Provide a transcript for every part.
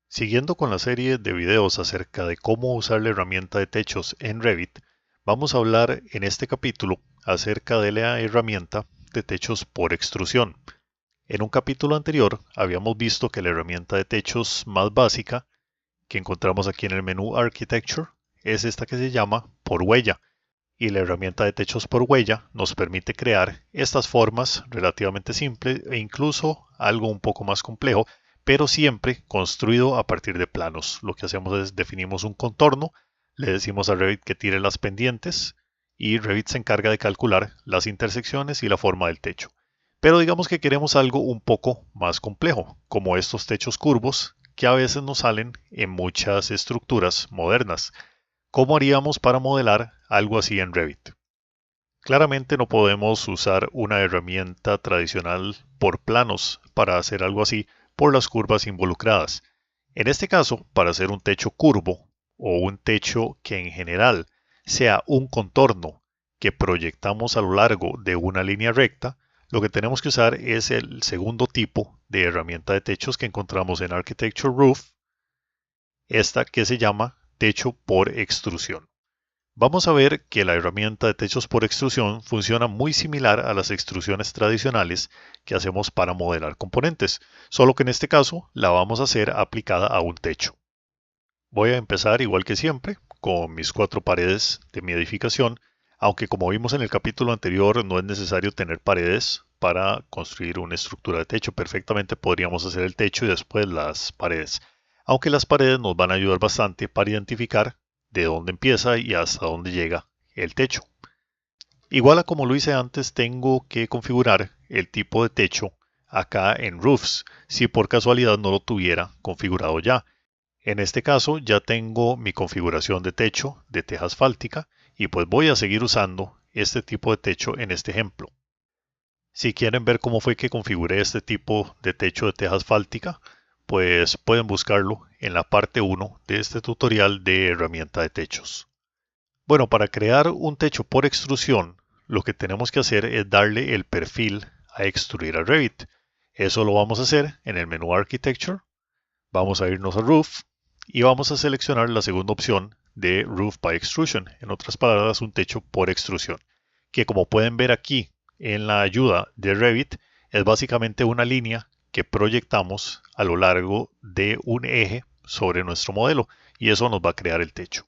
Siguiendo con la serie de videos acerca de cómo usar la herramienta de techos en Revit, vamos a hablar en este capítulo acerca de la herramienta de techos por extrusión. En un capítulo anterior habíamos visto que la herramienta de techos más básica que encontramos aquí en el menú Architecture es esta que se llama por huella, y la herramienta de techos por huella nos permite crear estas formas relativamente simples e incluso algo un poco más complejo, pero siempre construido a partir de planos. Lo que hacemos es definimos un contorno, le decimos a Revit que tire las pendientes y Revit se encarga de calcular las intersecciones y la forma del techo. Pero digamos que queremos algo un poco más complejo, como estos techos curvos que a veces nos salen en muchas estructuras modernas. ¿Cómo haríamos para modelar algo así en Revit? Claramente no podemos usar una herramienta tradicional por planos para hacer algo así por las curvas involucradas. En este caso, para hacer un techo curvo o un techo que en general sea un contorno que proyectamos a lo largo de una línea recta, lo que tenemos que usar es el segundo tipo de herramienta de techos que encontramos en Architecture Roof, esta que se llama techo por extrusión. Vamos a ver que la herramienta de techos por extrusión funciona muy similar a las extrusiones tradicionales que hacemos para modelar componentes, solo que en este caso la vamos a hacer aplicada a un techo. Voy a empezar igual que siempre con mis 4 paredes de mi edificación, aunque como vimos en el capítulo anterior no es necesario tener paredes para construir una estructura de techo. Perfectamente podríamos hacer el techo y después las paredes, aunque las paredes nos van a ayudar bastante para identificar de dónde empieza y hasta dónde llega el techo. Igual a como lo hice antes, tengo que configurar el tipo de techo acá en Roofs, si por casualidad no lo tuviera configurado ya. En este caso ya tengo mi configuración de techo de teja asfáltica y pues voy a seguir usando este tipo de techo en este ejemplo. Si quieren ver cómo fue que configuré este tipo de techo de teja asfáltica, pues pueden buscarlo en la parte 1 de este tutorial de herramienta de techos. Bueno, para crear un techo por extrusión, lo que tenemos que hacer es darle el perfil a extruir a Revit. Eso lo vamos a hacer en el menú Architecture. Vamos a irnos a Roof y vamos a seleccionar la segunda opción de Roof by Extrusion, en otras palabras, un techo por extrusión, que como pueden ver aquí en la ayuda de Revit, es básicamente una línea que proyectamos a lo largo de un eje sobre nuestro modelo y eso nos va a crear el techo.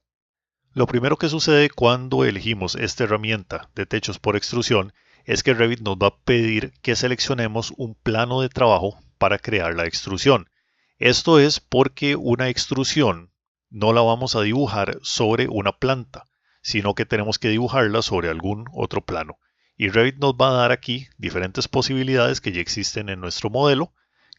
Lo primero que sucede cuando elegimos esta herramienta de techos por extrusión es que Revit nos va a pedir que seleccionemos un plano de trabajo para crear la extrusión. Esto es porque una extrusión no la vamos a dibujar sobre una planta, sino que tenemos que dibujarla sobre algún otro plano. Y Revit nos va a dar aquí diferentes posibilidades que ya existen en nuestro modelo,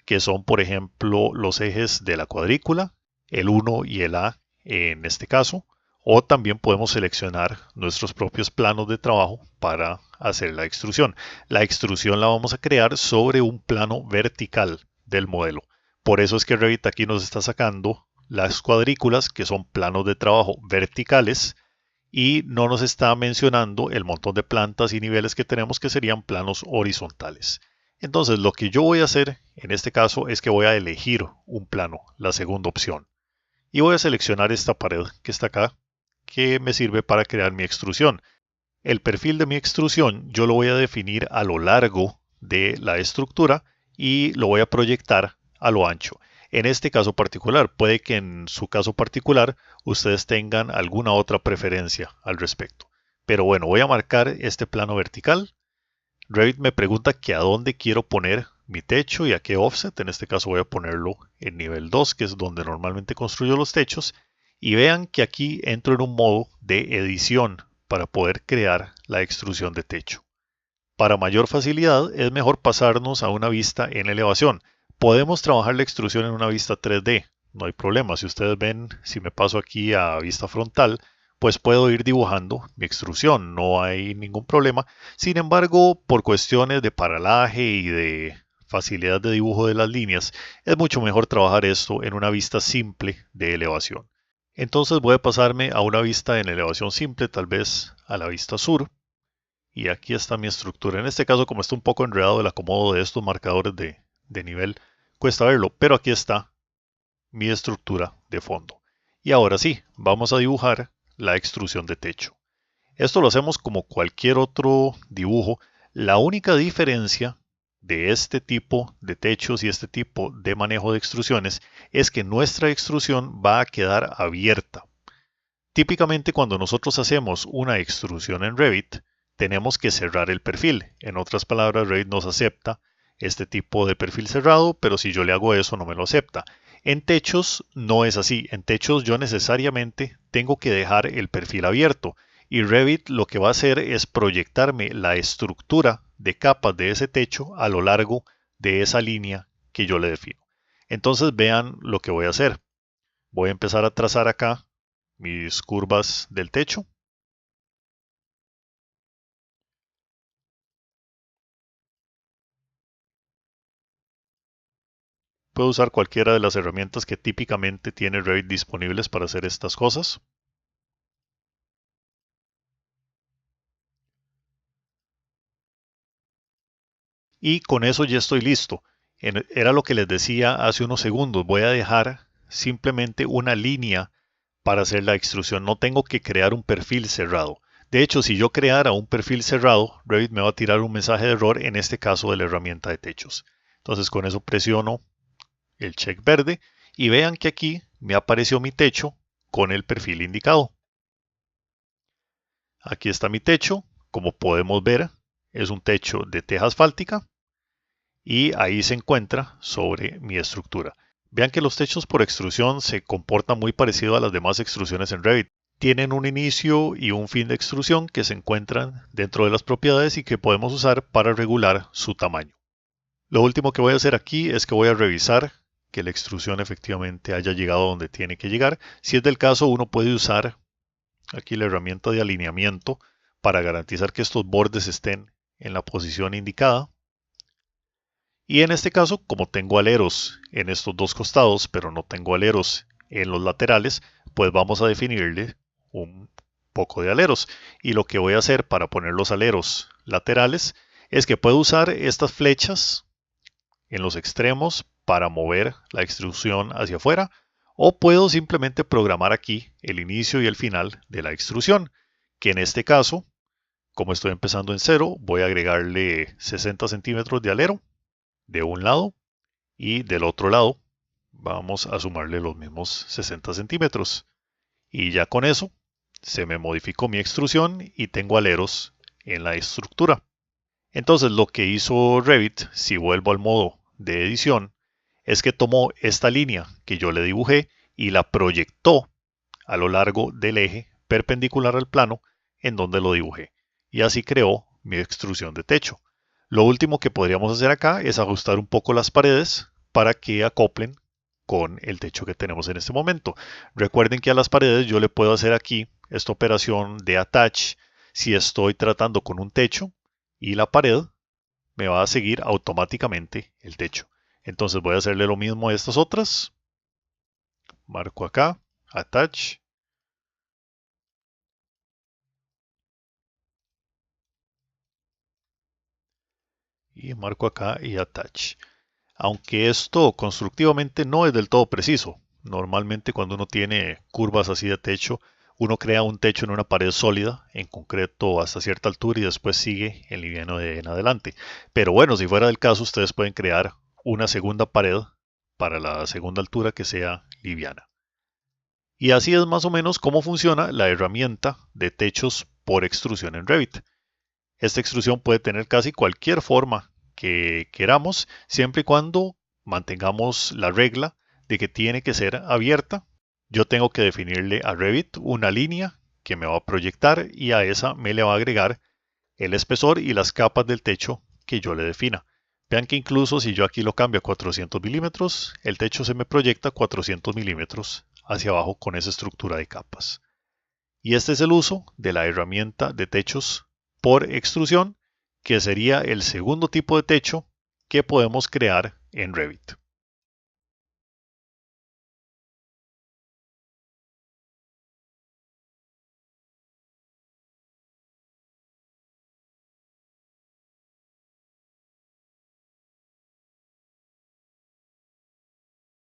que son por ejemplo los ejes de la cuadrícula, el 1 y el A en este caso, o también podemos seleccionar nuestros propios planos de trabajo para hacer la extrusión. La extrusión la vamos a crear sobre un plano vertical del modelo. Por eso es que Revit aquí nos está sacando las cuadrículas, que son planos de trabajo verticales, y no nos está mencionando el montón de plantas y niveles que tenemos, que serían planos horizontales. Entonces lo que yo voy a hacer en este caso es que voy a elegir un plano, la segunda opción, y voy a seleccionar esta pared que está acá, que me sirve para crear mi extrusión. El perfil de mi extrusión yo lo voy a definir a lo largo de la estructura y lo voy a proyectar a lo ancho. En este caso particular, puede que en su caso particular ustedes tengan alguna otra preferencia al respecto. Pero bueno, voy a marcar este plano vertical. Revit me pregunta que a dónde quiero poner mi techo y a qué offset. En este caso voy a ponerlo en nivel 2, que es donde normalmente construyo los techos. Y vean que aquí entro en un modo de edición para poder crear la extrusión de techo. Para mayor facilidad es mejor pasarnos a una vista en elevación. Podemos trabajar la extrusión en una vista 3D, no hay problema. Si ustedes ven, si me paso aquí a vista frontal, pues puedo ir dibujando mi extrusión, no hay ningún problema. Sin embargo, por cuestiones de paralaje y de facilidad de dibujo de las líneas, es mucho mejor trabajar esto en una vista simple de elevación. Entonces voy a pasarme a una vista en elevación simple, tal vez a la vista sur. Y aquí está mi estructura. En este caso, como está un poco enredado el acomodo de estos marcadores de nivel, cuesta verlo, pero aquí está mi estructura de fondo. Y ahora sí, vamos a dibujar la extrusión de techo. Esto lo hacemos como cualquier otro dibujo. La única diferencia de este tipo de techos y este tipo de manejo de extrusiones es que nuestra extrusión va a quedar abierta. Típicamente cuando nosotros hacemos una extrusión en Revit, tenemos que cerrar el perfil. En otras palabras, Revit nos acepta este tipo de perfil cerrado, pero si yo le hago eso no me lo acepta. En techos no es así. En techos yo necesariamente tengo que dejar el perfil abierto y Revit lo que va a hacer es proyectarme la estructura de capas de ese techo a lo largo de esa línea que yo le defino. Entonces vean lo que voy a hacer. Voy a empezar a trazar acá mis curvas del techo. Puedo usar cualquiera de las herramientas que típicamente tiene Revit disponibles para hacer estas cosas. Y con eso ya estoy listo. Era lo que les decía hace unos segundos. Voy a dejar simplemente una línea para hacer la extrusión. No tengo que crear un perfil cerrado. De hecho, si yo creara un perfil cerrado, Revit me va a tirar un mensaje de error, en este caso de la herramienta de techos. Entonces con eso presiono el check verde y vean que aquí me apareció mi techo con el perfil indicado. Aquí está mi techo. Como podemos ver, es un techo de teja asfáltica y ahí se encuentra sobre mi estructura. Vean que los techos por extrusión se comportan muy parecido a las demás extrusiones en Revit. Tienen un inicio y un fin de extrusión que se encuentran dentro de las propiedades y que podemos usar para regular su tamaño. Lo último que voy a hacer aquí es que voy a revisar que la extrusión efectivamente haya llegado donde tiene que llegar. Si es del caso, uno puede usar aquí la herramienta de alineamiento para garantizar que estos bordes estén en la posición indicada. Y en este caso, como tengo aleros en estos dos costados, pero no tengo aleros en los laterales, pues vamos a definirle un poco de aleros. Y lo que voy a hacer para poner los aleros laterales es que puedo usar estas flechas en los extremos para mover la extrusión hacia afuera, o puedo simplemente programar aquí el inicio y el final de la extrusión, que en este caso, como estoy empezando en 0, voy a agregarle 60 centímetros de alero de un lado y del otro lado vamos a sumarle los mismos 60 centímetros. Y ya con eso se me modificó mi extrusión y tengo aleros en la estructura. Entonces lo que hizo Revit, si vuelvo al modo de edición, es que tomó esta línea que yo le dibujé y la proyectó a lo largo del eje perpendicular al plano en donde lo dibujé. Y así creó mi extrusión de techo. Lo último que podríamos hacer acá es ajustar un poco las paredes para que acoplen con el techo que tenemos en este momento. Recuerden que a las paredes yo le puedo hacer aquí esta operación de attach si estoy tratando con un techo y la pared me va a seguir automáticamente el techo. Entonces voy a hacerle lo mismo a estas otras. Marco acá, attach. Y marco acá y attach. Aunque esto constructivamente no es del todo preciso. Normalmente cuando uno tiene curvas así de techo, uno crea un techo en una pared sólida, en concreto hasta cierta altura y después sigue en liviano en adelante. Pero bueno, si fuera del caso, ustedes pueden crear una segunda pared para la segunda altura que sea liviana. Y así es más o menos cómo funciona la herramienta de techos por extrusión en Revit. Esta extrusión puede tener casi cualquier forma que queramos, siempre y cuando mantengamos la regla de que tiene que ser abierta. Yo tengo que definirle a Revit una línea que me va a proyectar y a esa me le va a agregar el espesor y las capas del techo que yo le defina. Vean que incluso si yo aquí lo cambio a 400 milímetros, el techo se me proyecta 400 milímetros hacia abajo con esa estructura de capas. Y este es el uso de la herramienta de techos por extrusión, que sería el segundo tipo de techo que podemos crear en Revit.